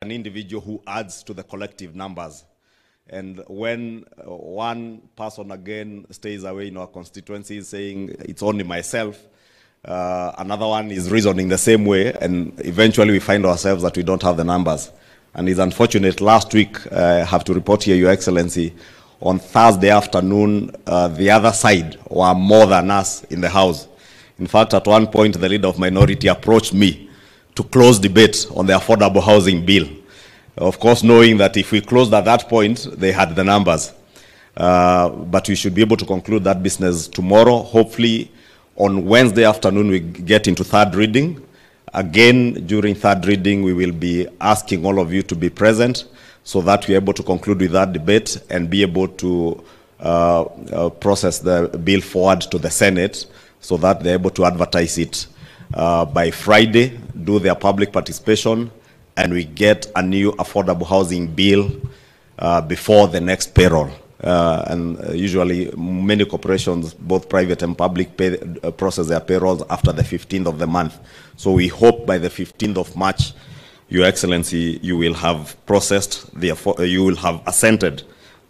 an individual who adds to the collective numbers. And when one person again stays away in our constituency saying it's only myself, another one is reasoning the same way, and eventually we find ourselves that we don't have the numbers. And it's unfortunate. Last week, I have to report here, Your Excellency, on Thursday afternoon, the other side were more than us in the House. In fact, at one point, the leader of minority approached me to close debate on the affordable housing bill. Of course, knowing that if we closed at that point, they had the numbers. But we should be able to conclude that business tomorrow. Hopefully, on Wednesday afternoon, we get into third reading. Again, during third reading, we will be asking all of you to be present so that we're able to conclude with that debate and be able to process the bill forward to the Senate so that they're able to advertise it by Friday, do their public participation, and we get a new affordable housing bill before the next payroll. And usually many corporations, both private and public, process their payrolls after the 15th of the month. So we hope by the 15th of March, Your Excellency, you will have processed, you will have assented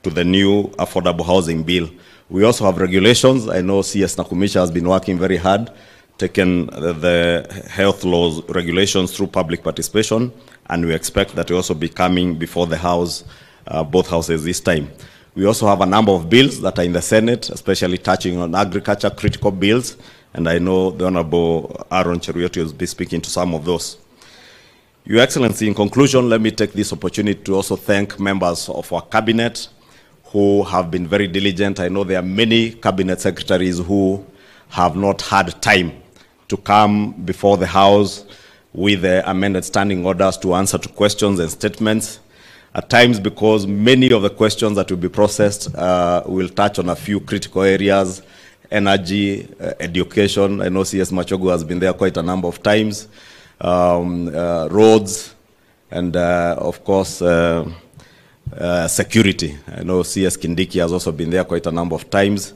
to the new affordable housing bill. We also have regulations. I know CS Nakumisha has been working very hard, taken the health laws regulations through public participation, and we expect that will also be coming before the House, both houses this time. We also have a number of bills that are in the Senate, especially touching on agriculture, critical bills, and I know the Honorable Aaron Cheruiyot will be speaking to some of those. Your Excellency, in conclusion, let me take this opportunity to also thank members of our cabinet who have been very diligent. I know there are many cabinet secretaries who have not had time to come before the House with the amended standing orders to answer to questions and statements. At times, because many of the questions that will be processed will touch on a few critical areas, energy, education. I know CS Machogu has been there quite a number of times, roads, and of course, security. I know CS Kindiki has also been there quite a number of times.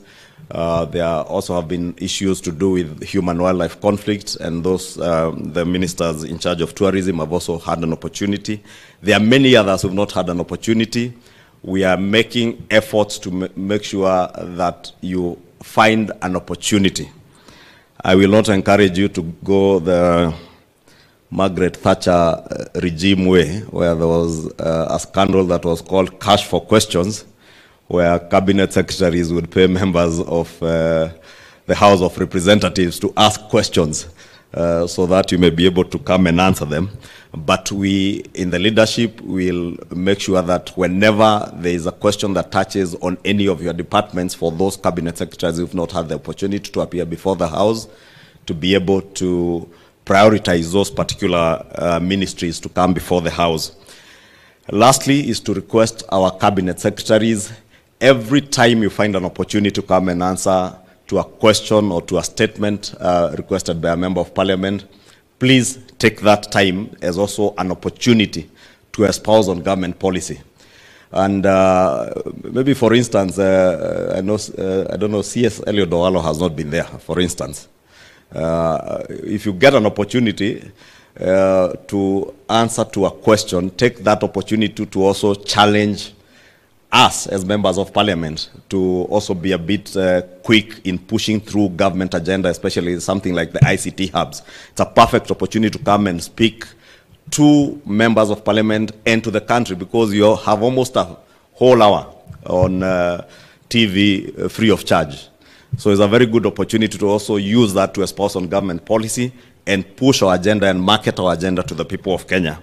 There also have been issues to do with human-wildlife conflict, and those, the ministers in charge of tourism have also had an opportunity. There are many others who have not had an opportunity. We are making efforts to make sure that you find an opportunity. I will not encourage you to go the Margaret Thatcher regime way, where there was a scandal that was called Cash for Questions, where cabinet secretaries would pay members of the House of Representatives to ask questions so that you may be able to come and answer them. But we, in the leadership, will make sure that whenever there is a question that touches on any of your departments, for those cabinet secretaries who have not had the opportunity to appear before the House, to be able to prioritize those particular ministries to come before the House. Lastly is to request our cabinet secretaries, every time you find an opportunity to come and answer to a question or to a statement requested by a member of parliament, please take that time as also an opportunity to espouse on government policy. And maybe, for instance, I don't know, CS Eliud Owalo has not been there, for instance. If you get an opportunity to answer to a question, take that opportunity to also challenge us as members of parliament to also be a bit quick in pushing through government agenda, especially something like the ICT hubs. It's a perfect opportunity to come and speak to members of parliament and to the country, because you have almost a whole hour on TV free of charge. So it's a very good opportunity to also use that to espouse on government policy and push our agenda and market our agenda to the people of Kenya.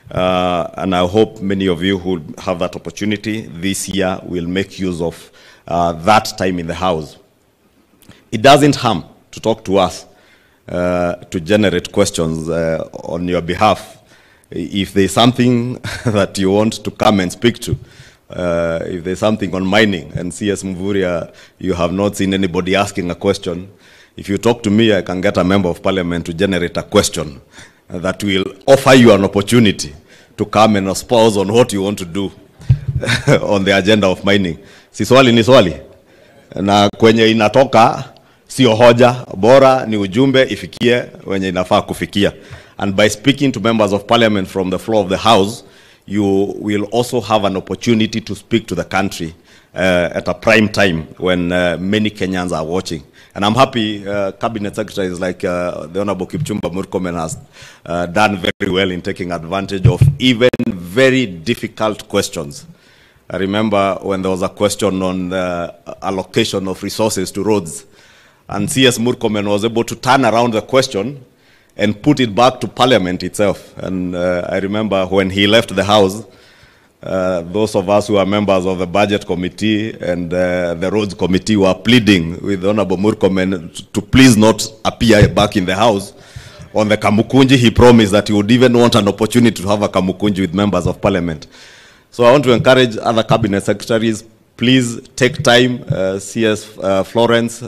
And I hope many of you who have that opportunity this year will make use of that time in the House. It doesn't harm to talk to us, to generate questions on your behalf. If there's something that you want to come and speak to, if there's something on mining, and CS Mvuria, you have not seen anybody asking a question, if you talk to me, I can get a member of parliament to generate a question that will offer you an opportunity to come and espouse on what you want to do on the agenda of mining. Si swali ni swali. Na kwenye inatoka, sio hoja, bora ni ujumbe ifikie wenye inafaa kufikia. And by speaking to members of parliament from the floor of the House, you will also have an opportunity to speak to the country at a prime time when many Kenyans are watching. And I'm happy cabinet secretaries like the Honorable Kipchumba Murkomen has done very well in taking advantage of even very difficult questions. I remember when there was a question on the allocation of resources to roads, and CS Murkomen was able to turn around the question and put it back to Parliament itself. And I remember when he left the House, those of us who are members of the Budget Committee and the Roads Committee were pleading with Honorable Murkomen to please not appear back in the House. On the Kamukunji, he promised that he would even want an opportunity to have a Kamukunji with members of Parliament. So I want to encourage other cabinet secretaries, please take time, CS Florence,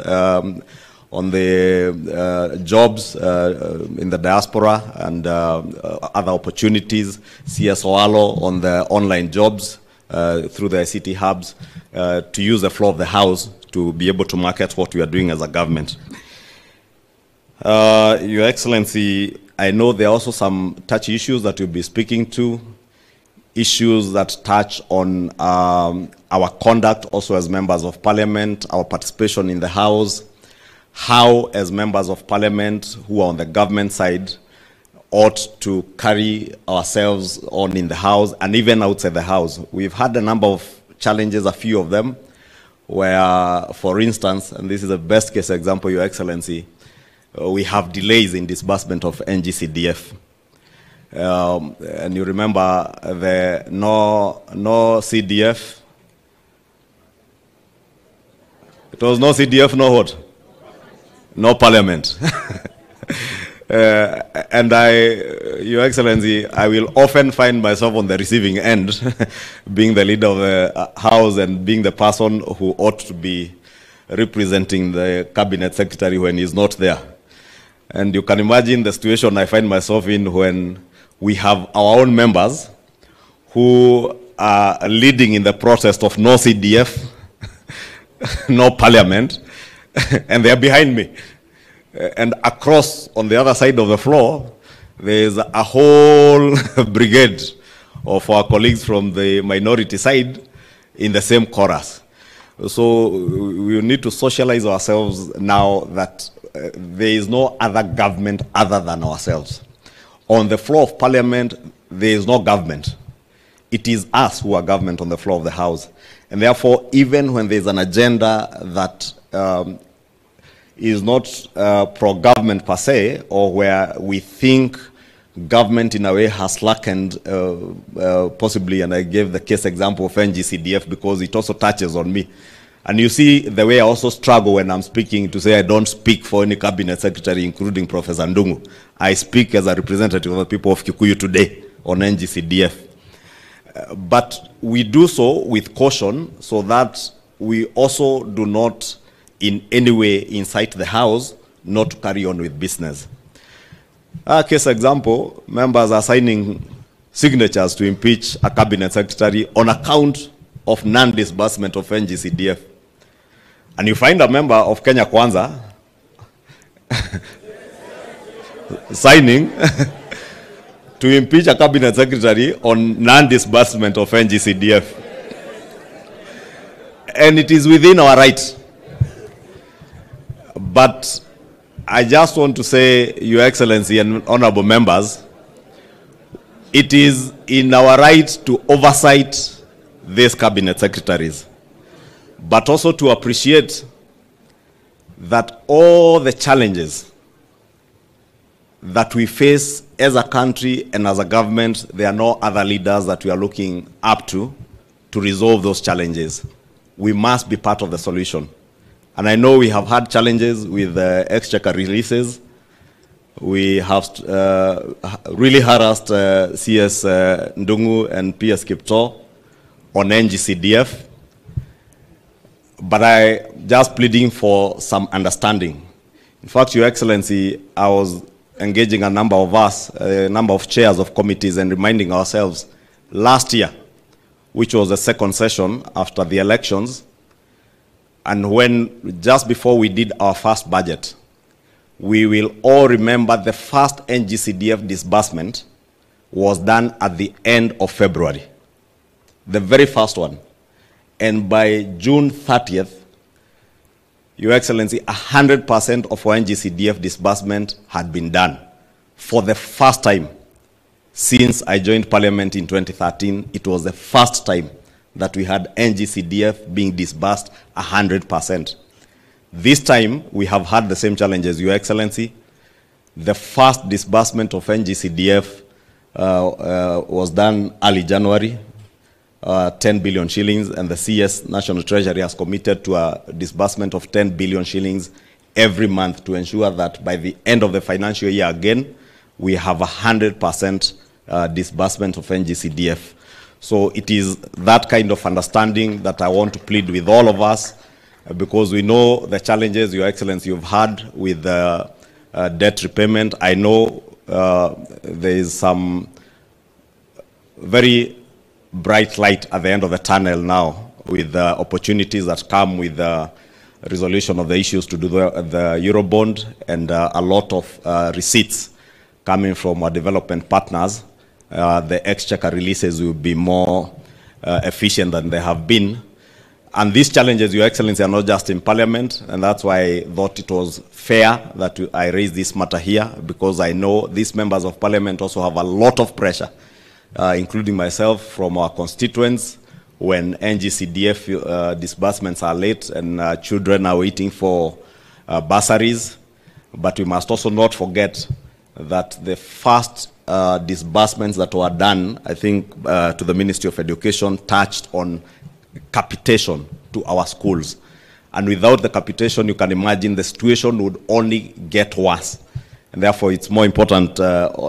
on the jobs in the diaspora and other opportunities, CS Oalo on the online jobs through the ICT hubs, to use the floor of the House to be able to market what we are doing as a government. Your Excellency, I know there are also some touchy issues that you'll be speaking to, issues that touch on our conduct also as members of Parliament, our participation in the House, how as members of Parliament who are on the government side ought to carry ourselves on in the House and even outside the House. We've had a number of challenges, a few of them, where, for instance, and this is a best case example, Your Excellency, we have delays in disbursement of NGCDF. And you remember the no CDF. It was no CDF, no what? No Parliament. And Your Excellency, I will often find myself on the receiving end, being the leader of the House and being the person who ought to be representing the cabinet secretary when he's not there. And you can imagine the situation I find myself in when we have our own members who are leading in the process of no CDF, no Parliament, and they are behind me. And across, on the other side of the floor, there's a whole brigade of our colleagues from the minority side in the same chorus. So we need to socialize ourselves now that there is no other government other than ourselves. On the floor of Parliament, there is no government. It is us who are government on the floor of the House. And therefore, even when there's an agenda that is not pro-government per se, or where we think government in a way has slackened, possibly, and I gave the case example of NGCDF because it also touches on me. And you see the way I also struggle when I'm speaking to say I don't speak for any cabinet secretary, including Professor Ndungu. I speak as a representative of the people of Kikuyu today on NGCDF. But we do so with caution so that we also do not in any way incite the House not to carry on with business. Case example, members are signing signatures to impeach a cabinet secretary on account of non-disbursement of NGCDF. And you find a member of Kenya Kwanza signing to impeach a cabinet secretary on non-disbursement of NGCDF. And it is within our right. But I just want to say, Your Excellency and honorable members, it is in our right to oversight these cabinet secretaries, but also to appreciate that all the challenges that we face as a country and as a government, there are no other leaders that we are looking up to resolve those challenges. We must be part of the solution. And I know we have had challenges with exchequer releases. We have really harassed CS Ndungu and PS Kipto on NGCDF. But I just pleading for some understanding. In fact, Your Excellency, I was engaging a number of us, a number of chairs of committees, and reminding ourselves last year, which was the second session after the elections, and when just before we did our first budget, we will all remember the first NGCDF disbursement was done at the end of February, the very first one. And by June 30th, Your Excellency, 100% of our NGCDF disbursement had been done. For the first time since I joined Parliament in 2013, it was the first time that we had NGCDF being disbursed 100%. This time, we have had the same challenges, Your Excellency. The first disbursement of NGCDF was done early January, 10 billion shillings, and the CS National Treasury has committed to a disbursement of 10 billion shillings every month to ensure that by the end of the financial year again, we have 100% disbursement of NGCDF. So it is that kind of understanding that I want to plead with all of us, because we know the challenges, Your Excellency, you've had with debt repayment. I know there is some very bright light at the end of the tunnel now with the opportunities that come with the resolution of the issues to do the Eurobond, and a lot of receipts coming from our development partners. The exchequer releases will be more efficient than they have been. And these challenges, Your Excellency, are not just in Parliament, and that's why I thought it was fair that I raise this matter here, because I know these members of Parliament also have a lot of pressure, including myself, from our constituents, when NGCDF disbursements are late and children are waiting for bursaries. But we must also not forget that the first disbursements that were done, I think, to the Ministry of Education, touched on capitation to our schools. And without the capitation, you can imagine the situation would only get worse. And therefore, it's more important,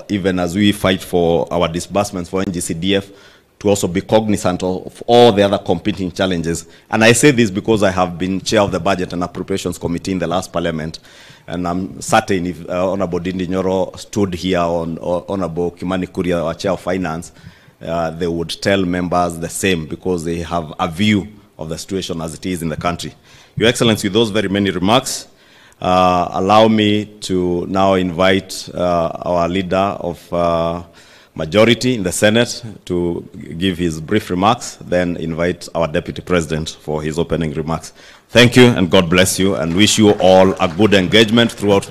even as we fight for our disbursements for NGCDF, to also be cognizant of all the other competing challenges. And I say this because I have been chair of the Budget and Appropriations Committee in the last Parliament. And I'm certain if Honorable Dindi Nyoro stood here on Honorable Kimani, our Chair of Finance, they would tell members the same, because they have a view of the situation as it is in the country. Your Excellency, with those very many remarks, allow me to now invite our leader of majority in the Senate to give his brief remarks, then invite our Deputy President for his opening remarks. Thank you, and God bless you, and wish you all a good engagement throughout